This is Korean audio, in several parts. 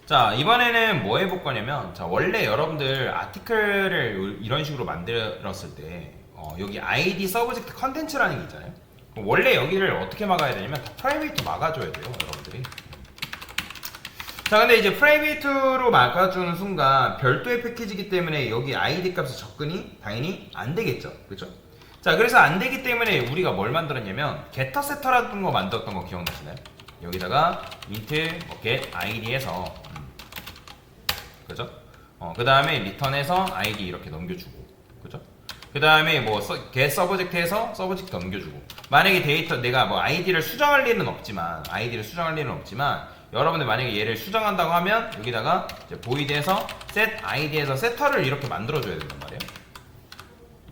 자, 이번에는 뭐 해볼 거냐면, 자, 원래 여러분들 아티클을 이런 식으로 만들었을 때, 여기 ID 서브젝트 컨텐츠라는 게 있잖아요. 원래 여기를 어떻게 막아야 되냐면, 다 프라이베이트 막아줘야 돼요, 여러분들이. 자, 근데 이제 프라이베이트로 막아주는 순간, 별도의 패키지이기 때문에 여기 ID 값의 접근이 당연히 안 되겠죠. 그죠? 자, 그래서 안 되기 때문에 우리가 뭘 만들었냐면, getter setter라는 거 만들었던 거 기억나시나요? 여기다가 int get id에서 그죠? 그 다음에 리턴해서 ID 이렇게 넘겨주고, 그죠? 그 다음에 뭐 get subject에서 subject 넘겨주고. 만약에 데이터 내가 뭐 ID를 수정할 일은 없지만, 여러분들 만약에 얘를 수정한다고 하면 여기다가 이제 void에서 set id에서 setter를 이렇게 만들어줘야 된단 말이에요.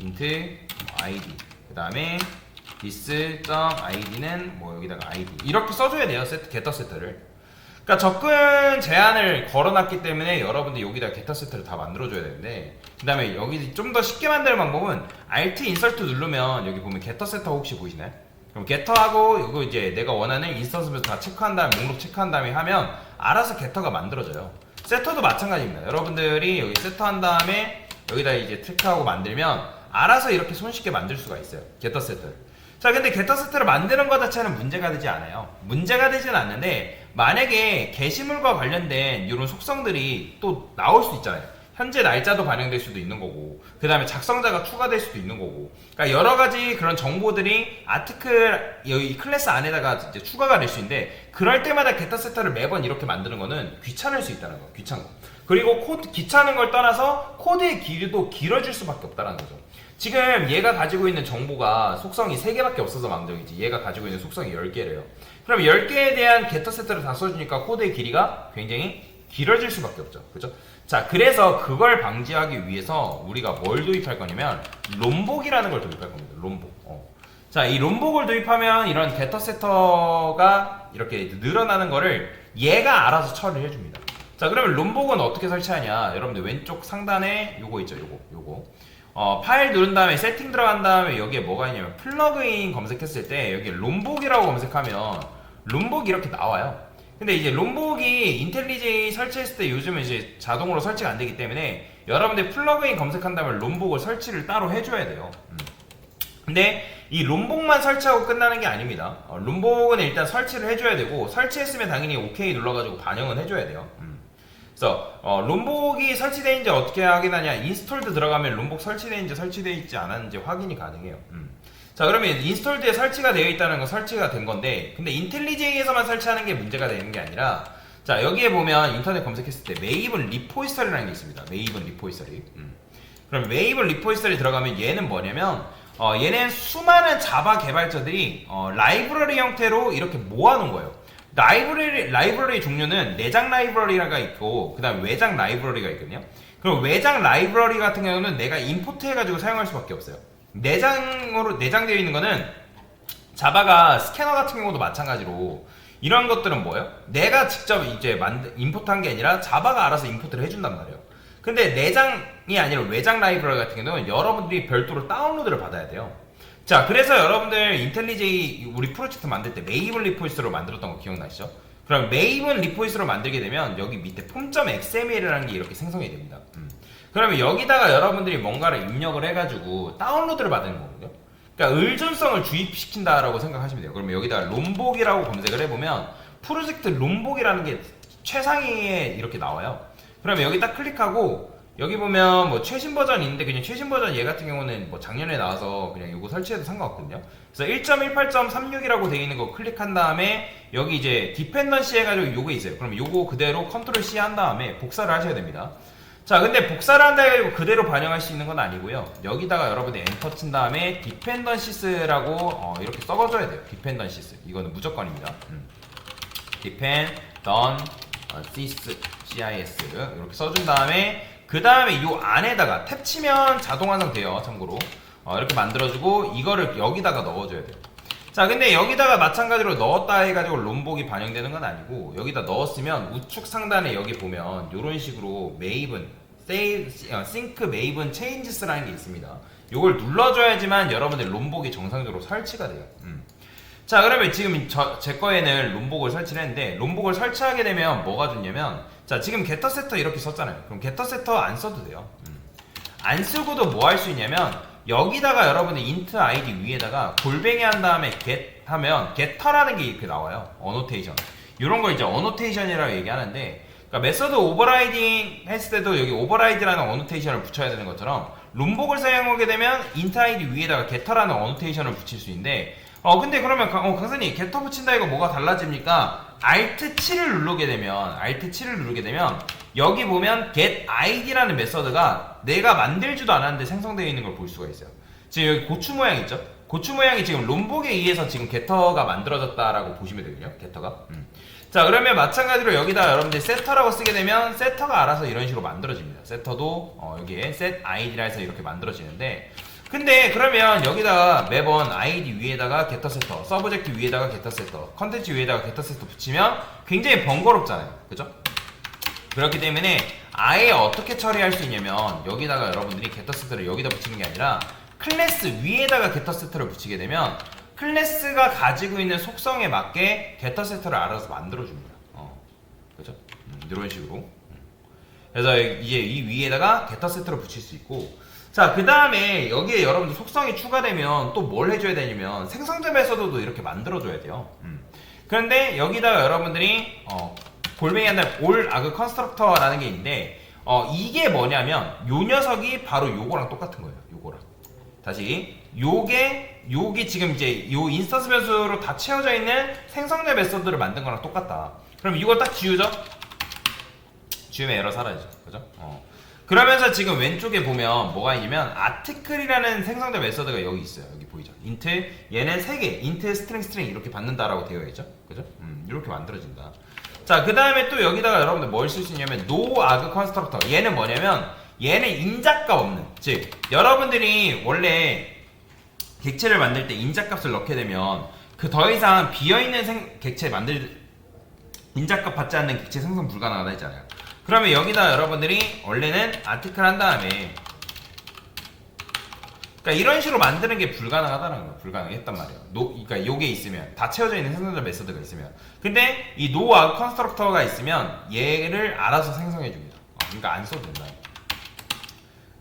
int id. 그 다음에 this.id는 뭐 여기다가 id 이렇게 써줘야 돼요. getter setter를. 그러니까 접근 제한을 걸어놨기 때문에 여러분들 여기다 getter setter를 다 만들어줘야 되는데, 그 다음에 여기 좀 더 쉽게 만드는 방법은 alt insert 누르면 여기 보면 getter setter 혹시 보이시나요? 그럼 getter하고 이거 이제 내가 원하는 인스턴스부터 다 체크한 다음에 목록 체크한 다음에 하면 알아서 getter가 만들어져요. setter도 마찬가지입니다. 여러분들이 여기 setter 한 다음에 여기다 이제 트랙하고 만들면 알아서 이렇게 손쉽게 만들 수가 있어요. getter setter. 자, 근데 getter setter를 만드는 것 자체는 문제가 되지 않아요. 문제가 되지는 않는데, 만약에 게시물과 관련된 이런 속성들이 또 나올 수 있잖아요. 현재 날짜도 반영될 수도 있는 거고, 그 다음에 작성자가 추가될 수도 있는 거고, 그러니까 여러 가지 그런 정보들이 아티클 여기 클래스 안에다가 이제 추가가 될 수 있는데, 그럴 때마다 getter setter를 매번 이렇게 만드는 거는 귀찮을 수 있다는 거. 귀찮은 거. 그리고 귀찮은 걸 떠나서 코드의 길이도 길어질 수밖에 없다는 거죠. 지금 얘가 가지고 있는 정보가 속성이 3개밖에 없어서 망정이지, 얘가 가지고 있는 속성이 10개래요. 그럼 10개에 대한 getter setter를 다 써주니까 코드의 길이가 굉장히 길어질 수밖에 없죠. 그죠? 자, 그래서 그걸 방지하기 위해서 우리가 뭘 도입할 거냐면 롬복이라는 걸 도입할 겁니다. 롬복. 자, 이 롬복을 도입하면 이런 getter setter가 이렇게 늘어나는 거를 얘가 알아서 처리를 해줍니다. 자, 그러면 롬복은 어떻게 설치하냐? 여러분들 왼쪽 상단에 요거 있죠. 요거. 파일 누른 다음에 세팅 들어간 다음에 여기에 뭐가 있냐면 플러그인 검색했을 때 여기 롬복이라고 검색하면 롬복이 이렇게 나와요. 근데 이제 롬복이 인텔리제이 설치했을 때 요즘은 이제 자동으로 설치가 안 되기 때문에 여러분들 플러그인 검색한 다음에 롬복을 설치를 따로 해줘야 돼요. 근데 이 롬복만 설치하고 끝나는 게 아닙니다. 롬복은 일단 설치를 해줘야 되고, 설치했으면 당연히 OK 눌러가지고 반영은 해줘야 돼요. 그래서 롬복이 설치되어 있는지 어떻게 확인하냐, 인스톨드 들어가면 롬복 설치되어 있는지 설치되어 있지 않았는지 확인이 가능해요. 자, 그러면 인스톨드에 설치가 되어 있다는 건 설치가 된 건데, 근데 인텔리제이에서만 설치하는 게 문제가 되는 게 아니라, 자, 여기에 보면 인터넷 검색했을 때 메이븐 리포지터리라는 게 있습니다. 메이븐 리포지터리. 그럼 메이븐 리포지터리 들어가면 얘는 뭐냐면 얘는 수많은 자바 개발자들이 라이브러리 형태로 이렇게 모아놓은 거예요. 라이브러리 종류는 내장 라이브러리가 있고, 그 다음 외장 라이브러리가 있거든요. 그럼 외장 라이브러리 같은 경우는 내가 임포트 해가지고 사용할 수밖에 없어요. 내장되어 있는 거는 자바가 스캐너 같은 경우도 마찬가지로 이런 것들은 뭐예요? 내가 직접 이제 임포트한 게 아니라 자바가 알아서 임포트를 해준단 말이에요. 근데 내장이 아니라 외장 라이브러리 같은 경우는 여러분들이 별도로 다운로드를 받아야 돼요. 자, 그래서 여러분들 인텔리제이 우리 프로젝트 만들 때 메이븐 리포지터리로 만들었던 거 기억나시죠? 그럼 메이븐 리포지터리로 만들게 되면 여기 밑에 form.xml이라는 게 이렇게 생성이 됩니다. 그러면 여기다가 여러분들이 뭔가를 입력을 해가지고 다운로드를 받는 거거든요. 그러니까 의존성을 주입시킨다라고 생각하시면 돼요. 그러면 여기다가 롬복이라고 검색을 해보면 프로젝트 롬복이라는 게 최상위에 이렇게 나와요. 그러면 여기 딱 클릭하고 여기 보면 뭐 최신 버전이 있는데, 그냥 최신 버전 얘 같은 경우는 뭐 작년에 나와서 그냥 이거 설치해도 상관없거든요. 그래서 1.18.36이라고 되어 있는 거 클릭한 다음에 여기 이제 디펜던시 해가지고 요게 있어요. 그럼 요거 그대로 컨트롤 C 한 다음에 복사를 하셔야 됩니다. 자, 근데 복사를 한다 해가지고 그대로 반영할 수 있는 건 아니고요. 여기다가 여러분이 엔터 친 다음에 디펜던시스라고 이렇게 써줘야 돼요. 디펜던시스. 이거는 무조건입니다. 디펜던시스 이렇게 써준 다음에, 그 다음에 요 안에다가 탭 치면 자동 완성돼요. 참고로 이렇게 만들어주고 이거를 여기다가 넣어줘야 돼요. 자, 근데 여기다가 마찬가지로 넣었다 해가지고 롬복이 반영되는 건 아니고, 여기다 넣었으면 우측 상단에 여기 보면 이런 식으로 메이븐 싱크 메이븐 체인지스라는 게 있습니다. 요걸 눌러줘야지만 여러분들 롬복이 정상적으로 설치가 돼요. 자, 그러면 지금 제 거에는 롬복을 설치를 했는데, 롬복을 설치하게 되면 뭐가 좋냐면, 자, 지금 게터 세터 이렇게 썼잖아요. 그럼 게터 세터 안 써도 돼요. 안 쓰고도 뭐 할 수 있냐면, 여기다가 여러분들 int id 위에다가 골뱅이 한 다음에 get 하면 get터라는 게 이렇게 나와요. 어노테이션. 이런 거 이제 어노테이션이라고 얘기하는데, 그러니까 메서드 오버라이딩 했을 때도 여기 오버라이드라는 어노테이션을 붙여야 되는 것처럼, 롬복을 사용하게 되면 int id 위에다가 get터라는 어노테이션을 붙일 수 있는데, 근데 그러면 강사님 게터 붙인다 이거 뭐가 달라집니까? Alt 7을 누르게 되면 여기 보면 getID라는 메서드가 내가 만들지도 않았는데 생성되어 있는 걸 볼 수가 있어요. 지금 여기 고추 모양 있죠? 고추 모양이 지금 롬복에 의해서 지금 게터가 만들어졌다라고 보시면 되거든요. 게터가. 자, 그러면 마찬가지로 여기다 여러분들 세터라고 쓰게 되면 세터가 알아서 이런 식으로 만들어집니다. 세터도 여기에 setID라 해서 이렇게 만들어지는데, 근데 그러면 여기다가 매번 id 위에다가 게터 세터, 서브젝트 위에다가 게터 세터, 컨텐츠 위에다가 게터 세터 붙이면 굉장히 번거롭잖아요. 그죠? 그렇기 때문에 아예 어떻게 처리할 수 있냐면, 여기다가 여러분들이 게터 세터를 여기다 붙이는 게 아니라 클래스 위에다가 게터 세터를 붙이게 되면 클래스가 가지고 있는 속성에 맞게 게터 세터를 알아서 만들어줍니다. 그죠? 이런 식으로. 그래서 이제 이 위에다가 게터 세터를 붙일 수 있고, 자, 그 다음에 여기에 여러분들 속성이 추가되면 또 뭘 해줘야 되냐면 생성자 메서드도 이렇게 만들어줘야 돼요. 그런데 여기다가 여러분들이 골뱅이 한다음 올 아그 컨스트럭터라는 게 있는데, 이게 뭐냐면 요 녀석이 바로 요거랑 똑같은 거예요. 요거랑 다시 요게 지금 이제 요 인스턴스 변수로 다 채워져 있는 생성자 메서드를 만든 거랑 똑같다. 그럼 이거 딱 지우죠? 지우면 에러 사라지죠. 그죠? 그러면서 지금 왼쪽에 보면 뭐가 있냐면 아티클이라는 생성자 메서드가 여기 있어요. 여기 보이죠? int 얘는 3개 int 스트링 이렇게 받는다라고 되어 있죠. 그죠? 이렇게 만들어진다. 자, 그 다음에 또 여기다가 여러분들 뭘 쓸 수 있냐면 no arg constructor. 얘는 뭐냐면 얘는 인자값 없는, 즉 여러분들이 원래 객체를 만들 때 인자값을 넣게 되면 그 더 이상 비어있는 객체 인자값 받지 않는 객체 생성 불가능하다 했잖아요. 그러면 여기다 여러분들이 원래는 아티클 한 다음에, 그러니까 이런 식으로 만드는 게 불가능하다는 거예요. 불가능했단 말이에요. 그러니까 요게 있으면 다 채워져 있는 생성자 메서드가 있으면, 근데 이 no arg constructor가 있으면 얘를 알아서 생성해 줍니다. 그러니까 안 써도 된다.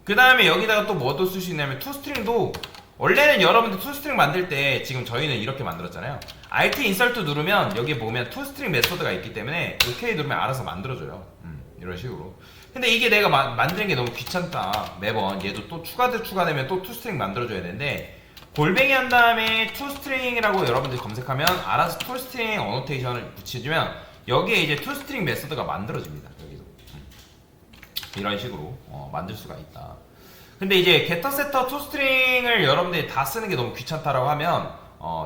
그 다음에 여기다가 또 뭐도 쓸 수 있냐면 toString도, 원래는 여러분들 toString 만들 때 지금 저희는 이렇게 만들었잖아요. alt insert 누르면 여기 보면 toString 메서드가 있기 때문에 OK 누르면 알아서 만들어줘요. 이런 식으로. 근데 이게 내가 만드는 게 너무 귀찮다. 매번 얘도 또 추가되면 또 toString 만들어줘야 되는데, 골뱅이 한 다음에 toString이라고 여러분들이 검색하면 알아서 toString 어노테이션을 붙여주면 여기에 이제 toString 메서드가 만들어집니다. 여기도. 이런 식으로 만들 수가 있다. 근데 이제 getter, setter, toString을 여러분들이 다 쓰는 게 너무 귀찮다라고 하면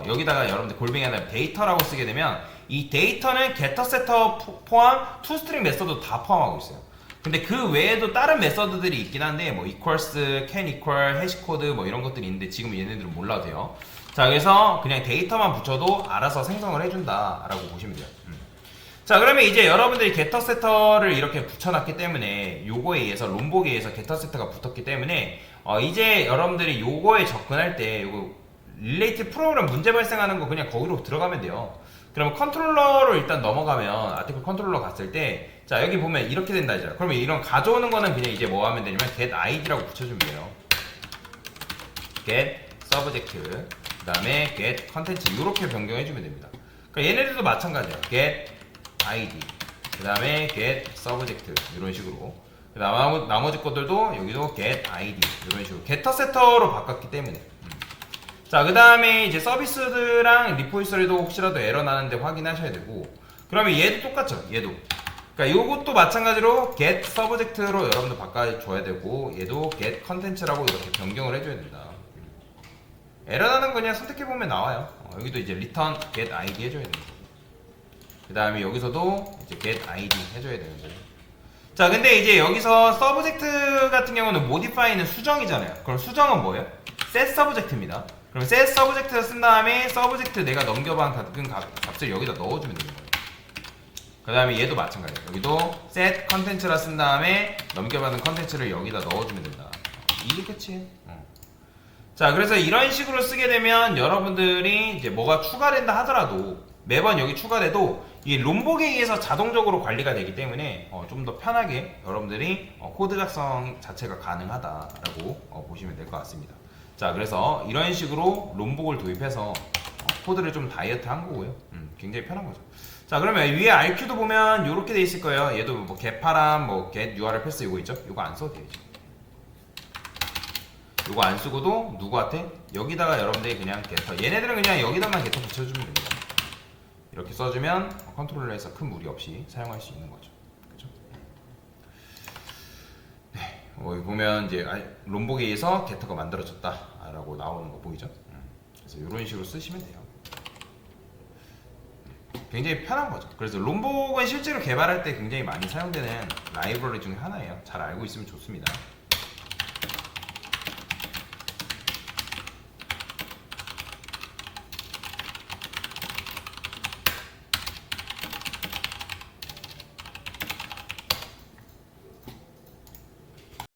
여기다가 여러분들 골뱅이 하나 데이터라고 쓰게 되면 이 데이터는 getter, setter 포함 toString 메서드 다 포함하고 있어요. 근데 그 외에도 다른 메서드들이 있긴 한데 뭐 equals, can equal, 해시코드 뭐 이런 것들이 있는데 지금 얘네들은 몰라도 돼요. 자, 그래서 그냥 데이터만 붙여도 알아서 생성을 해준다 라고 보시면 돼요. 자, 그러면 이제 여러분들이 getter, setter를 이렇게 붙여놨기 때문에 요거에 의해서 롬복에 의해서 getter, setter가 붙었기 때문에 이제 여러분들이 요거에 접근할 때 요거 릴레이티브 프로그램 문제 발생하는 거 그냥 거기로 들어가면 돼요. 그러면 컨트롤러로 일단 넘어가면 아티클 컨트롤러 갔을 때, 자, 여기 보면 이렇게 된다 이제. 그러면 이런 가져오는 거는 그냥 이제 뭐 하면 되냐면 get id라고 붙여주면 돼요. get subject, 그 다음에 get content 이렇게 변경해주면 됩니다. 그러니까 얘네들도 마찬가지예요. get id, 그 다음에 get subject 이런 식으로. 그 다음 나머지 것들도 여기도 get id 이런 식으로 getter setter로 바꿨기 때문에. 자, 그 다음에 이제 서비스랑 리포지터리도 혹시라도 에러 나는데 확인하셔야 되고, 그러면 얘도 똑같죠. 얘도. 그러니까 요것도 마찬가지로 get subject로 여러분들 바꿔줘야 되고, 얘도 get content라고 이렇게 변경을 해줘야 된다. 에러 나는 거 그냥 선택해보면 나와요. 여기도 이제 return get id 해줘야 됩니다. 그 다음에 여기서도 이제 get id 해줘야 되는 거죠. 자, 근데 이제 여기서 subject 같은 경우는 modify는 수정이잖아요. 그럼 수정은 뭐예요? set subject입니다. 그럼 set subject를 쓴 다음에 subject 내가 넘겨본 값을 여기다 넣어주면 되는 거예요. 그 다음에 얘도 마찬가지예요. 여기도 set content라 쓴 다음에 넘겨받은 content를 여기다 넣어주면 된다. 이게 끝이에요. 자, 그래서 이런 식으로 쓰게 되면 여러분들이 이제 뭐가 추가된다 하더라도 매번 여기 추가돼도 이 롬복에 의해서 자동적으로 관리가 되기 때문에 좀 더 편하게 여러분들이 코드 작성 자체가 가능하다라고 보시면 될 것 같습니다. 자, 그래서 이런 식으로 롬복을 도입해서 코드를 좀 다이어트 한 거고요. 굉장히 편한 거죠. 자, 그러면 위에 RQ도 보면 이렇게 돼 있을 거예요. 얘도 뭐 get파람, 뭐 get URL 패스 이거 있죠? 이거 안 써도 되죠. 이거 안 쓰고도 누구한테? 여기다가 여러분들이 그냥 getter, 얘네들은 그냥 여기다만 getter 붙여주면 됩니다. 이렇게 써주면 컨트롤러에서 큰 무리 없이 사용할 수 있는 거죠. 그죠? 네, 여기 보면 이제 롬복에 의해서 getter가 만들어졌다라고 나오는 거 보이죠? 그래서 이런 식으로 쓰시면 돼요. 굉장히 편한 거죠. 그래서 롬복은 실제로 개발할 때 굉장히 많이 사용되는 라이브러리 중에 하나예요. 잘 알고 있으면 좋습니다.